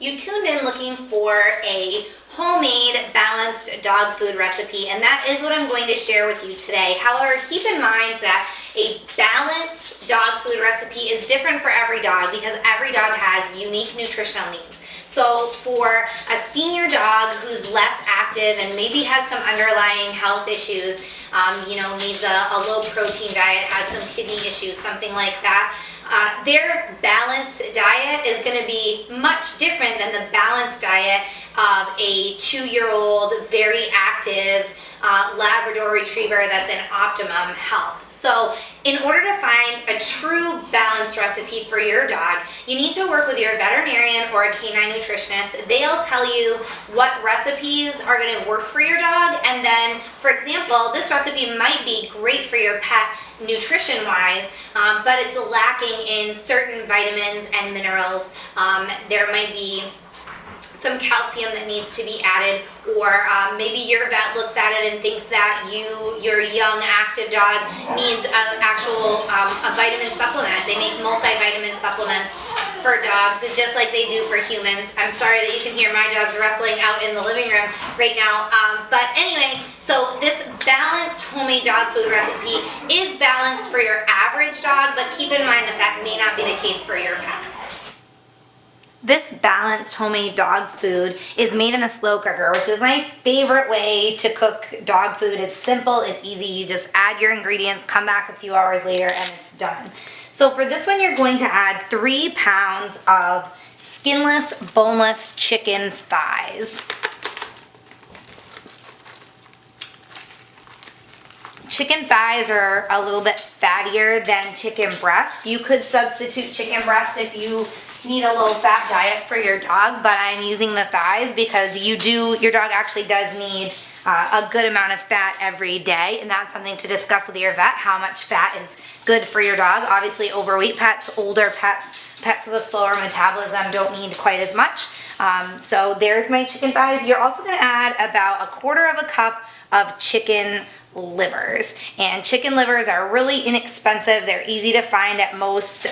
You tuned in looking for a homemade balanced dog food recipe, and that is what I'm going to share with you today. However, keep in mind that a balanced dog food recipe is different for every dog because every dog has unique nutritional needs. So for a senior dog who's less active and maybe has some underlying health issues, needs a low protein diet, has some kidney issues, something like that, their balanced diet is going to be much different than the balanced diet of a 2-year-old, very active Labrador Retriever that's in optimum health. So in order to find a true balanced recipe for your dog, you need to work with your veterinarian or a canine nutritionist. They'll tell you what recipes are going to work for your dog, and then, for example, this recipe might be great for your pet nutrition-wise, but it's lacking in certain vitamins and minerals. There might be some calcium that needs to be added, or maybe your vet looks at it and thinks that your young active dog needs an actual a vitamin supplement. They make multivitamin supplements for dogs, just like they do for humans. I'm sorry that you can hear my dogs wrestling out in the living room right now. But anyway, so this balanced homemade dog food recipe is balanced for your average dog, but keep in mind that that may not be the case for your pet. This balanced homemade dog food is made in the slow cooker, which is my favorite way to cook dog food. It's simple, it's easy. You just add your ingredients, come back a few hours later, and it's done. So for this one, you're going to add 3 pounds of skinless, boneless chicken thighs. Chicken thighs are a little bit fattier than chicken breast. You could substitute chicken breast if you need a low-fat diet for your dog, but I'm using the thighs because your dog actually does need a good amount of fat every day, and that's something to discuss with your vet, how much fat is good for your dog. Obviously, overweight pets, older pets, pets with a slower metabolism don't need quite as much. So there's my chicken thighs. You're also going to add about 1/4 cup of chicken livers, and chicken livers are really inexpensive. They're easy to find at most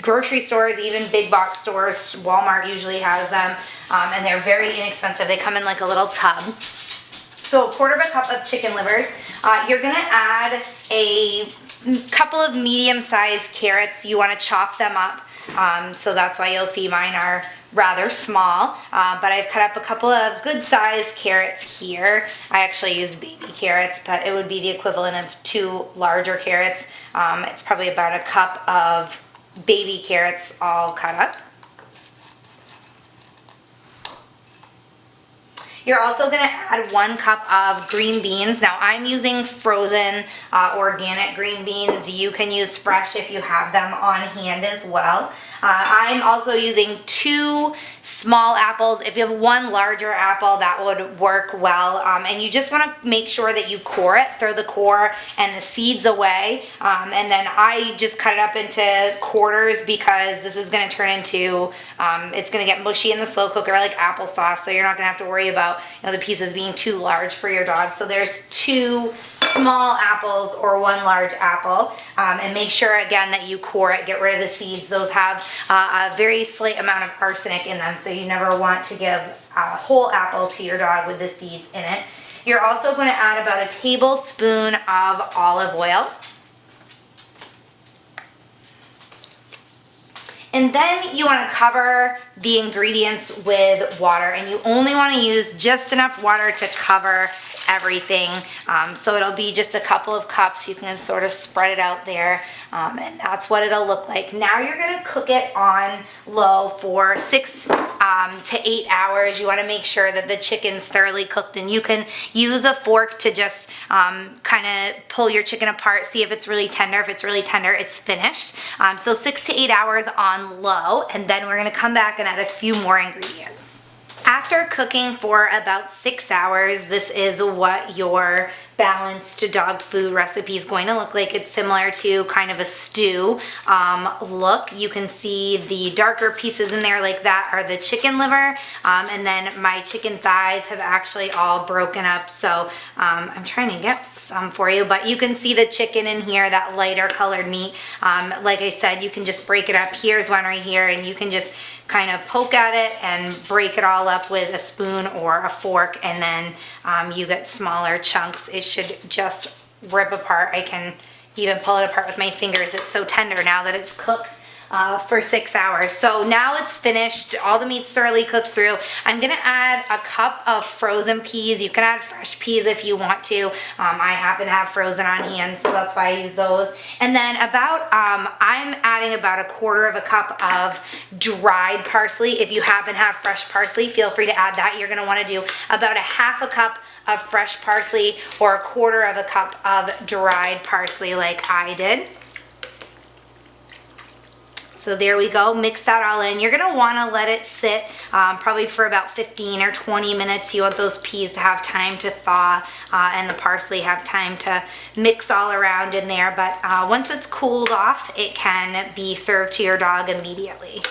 grocery stores, even big box stores. Walmart usually has them, and they're very inexpensive. They come in like a little tub. So 1/4 cup of chicken livers. You're gonna add a couple of medium-sized carrots. You want to chop them up, so that's why you'll see mine are rather small, but I've cut up a couple of good-sized carrots here. I actually used baby carrots, but it would be the equivalent of 2 larger carrots. It's probably about 1 cup of baby carrots all cut up. You're also going to add 1 cup of green beans. Now I'm using frozen organic green beans. You can use fresh if you have them on hand as well. I'm also using 2 small apples. If you have 1 larger apple, that would work well. And you just want to make sure that you core it, throw the core and the seeds away. And then I just cut it up into quarters because this is going to turn into, it's going to get mushy in the slow cooker like applesauce. So you're not going to have to worry about the pieces being too large for your dog. So there's 2 small apples or 1 large apple, and make sure again that you core it, get rid of the seeds. Those have a very slight amount of arsenic in them, so you never want to give a whole apple to your dog with the seeds in it. You're also going to add about 1 tablespoon of olive oil. And then you want to cover the ingredients with water, and you only want to use just enough water to cover everything. So it'll be just a couple of cups. You can sort of spread it out there, and that's what it'll look like. Now you're going to cook it on low for 6 to 8 hours. You want to make sure that the chicken's thoroughly cooked, and you can use a fork to just kind of pull your chicken apart, see if it's really tender. If it's really tender, it's finished. So 6 to 8 hours on low, and then we're going to come back and add a few more ingredients. After cooking for about 6 hours, this is what your balanced dog food recipe is going to look like. It's similar to kind of a stew look. You can see the darker pieces in there like that are the chicken liver, and then my chicken thighs have actually all broken up, so I'm trying to get some for you, but you can see the chicken in here, that lighter colored meat. Like I said, you can just break it up. Here's one right here, and you can just kind of poke at it and break it all up with a spoon or a fork, and then you get smaller chunks. It should just rip apart. I can even pull it apart with my fingers. It's so tender now that it's cooked for 6 hours. So now it's finished. All the meat's thoroughly cooked through. I'm gonna add a cup of frozen peas. You can add fresh peas if you want to. I happen to have frozen on hand, so that's why I use those. And then I'm adding about 1/4 cup of dried parsley. If you happen to have fresh parsley, feel free to add that. You're gonna wanna do about 1/2 cup of fresh parsley or 1/4 cup of dried parsley like I did. So there we go, mix that all in. You're gonna wanna let it sit probably for about 15 or 20 minutes. You want those peas to have time to thaw and the parsley have time to mix all around in there. But once it's cooled off, it can be served to your dog immediately.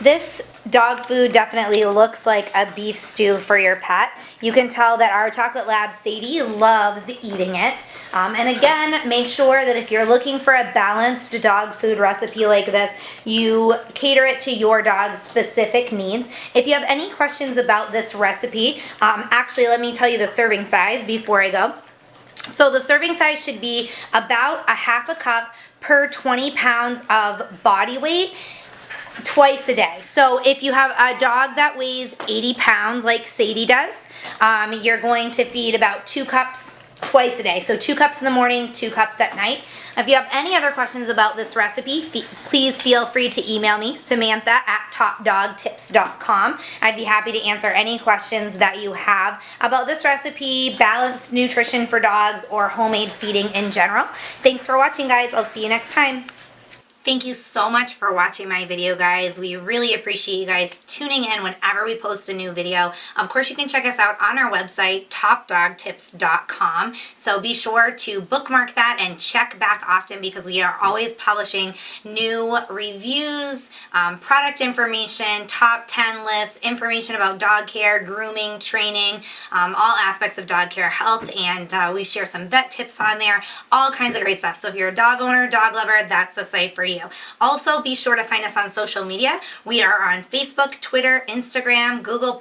This dog food definitely looks like a beef stew for your pet. You can tell that our chocolate lab Sadie loves eating it. And again, make sure that if you're looking for a balanced dog food recipe like this, you cater it to your dog's specific needs. If you have any questions about this recipe, actually let me tell you the serving size before I go. So the serving size should be about 1/2 cup per 20 pounds of body weight, twice a day. So if you have a dog that weighs 80 pounds like Sadie does, you're going to feed about 2 cups twice a day. So 2 cups in the morning, 2 cups at night. If you have any other questions about this recipe, please feel free to email me, Samantha@topdogtips.com. I'd be happy to answer any questions that you have about this recipe, balanced nutrition for dogs, or homemade feeding in general. Thanks for watching, guys. I'll see you next time. Thank you so much for watching my video, guys. We really appreciate you guys tuning in whenever we post a new video. Of course, you can check us out on our website, topdogtips.com. So be sure to bookmark that and check back often because we are always publishing new reviews, product information, top 10 lists, information about dog care, grooming, training, all aspects of dog care, health, and we share some vet tips on there, all kinds of great stuff. So if you're a dog owner, dog lover, that's the site for you. Also, be sure to find us on social media. We are on Facebook, Twitter, Instagram, Google+.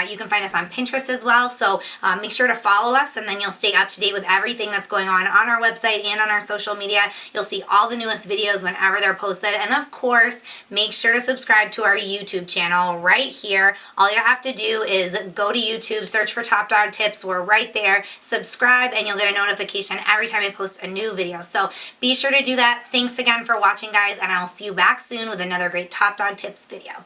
You can find us on Pinterest as well. So make sure to follow us and then you'll stay up to date with everything that's going on our website and on our social media. You'll see all the newest videos whenever they're posted. And of course, make sure to subscribe to our YouTube channel right here. All you have to do is go to YouTube, search for Top Dog Tips. We're right there. Subscribe and you'll get a notification every time I post a new video. So be sure to do that. Thanks again for watching, guys, and I'll see you back soon with another great Top Dog Tips video.